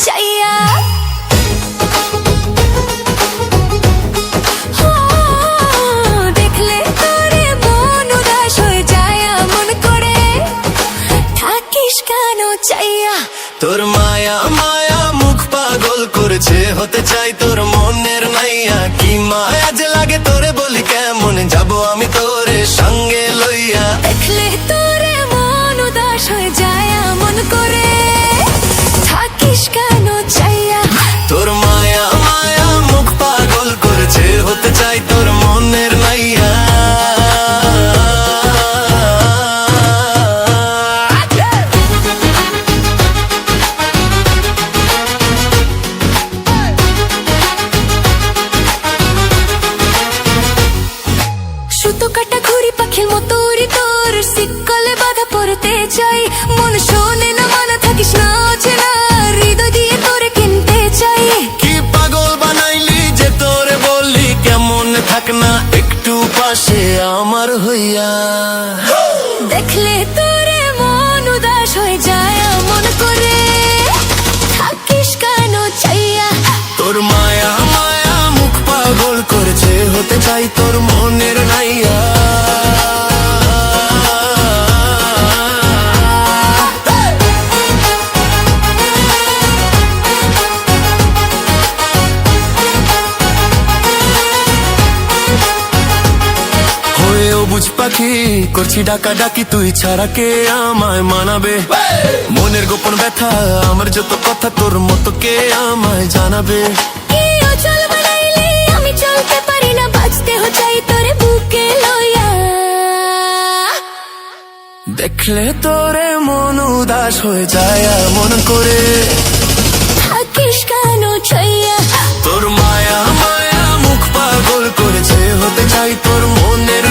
চাইয়া। দেখলে তোরে মন উদাস হয়ে যায় মন করে, থাকিস কেন চাইয়া। তোর মায়া মায়া মুখ পাগল করেছে, হতে চাই তোর মনের নাইয়া। কি মায়া যে লাগে তোরে বলি কেমন যাবো আমি তোরে সঙ্গে লইয়া। দেখলে তোরে মন উদাস হয়ে যায় মন করে, থাকিস কেন চাইয়া। তোর মায়া মায়া মুখ পাগল করেছে, হতে চাই তোর মনের নাইয়া। সুতো কাটা ঘুড়ি পাখির মতো উড়ি তোর শিকলে বাধা পড়তে চাই। মন শোনে না মানা থাকিস না অচেনা, হৃদয় দিয়ে তোরে কিনতে চাই। কি পাগল বানাইলি যে তোরে বলি কেমন থাক না একটু পাশে আমার হইয়া। দেখলে তোরে মন উদাস হয়ে যায় মন করে, থাকিস কেন চাইয়া। তোর মায়া মায়া মুখ পাগল করেছে, হতে চাই তোর মনের নাইয়া। বুঝ পাখি করছি ডাকা ডাকি, তুই ছাড়া কে আমায় মানাবে। মনের গোপন ব্যথা আমার যত কথা তোর মতো কে আমায় জানাবে। চল বানাইলে আমি চলতে পারি না, বাঁচতে চাই তোরে বুকে লইয়া। দেখলে তোরে মন উদাস হয়ে যায় মন করে, থাকিস কেন চাইয়া। তোর মায়া মায়া মুখ পাগল করেছে, হতে চাই তোর মনের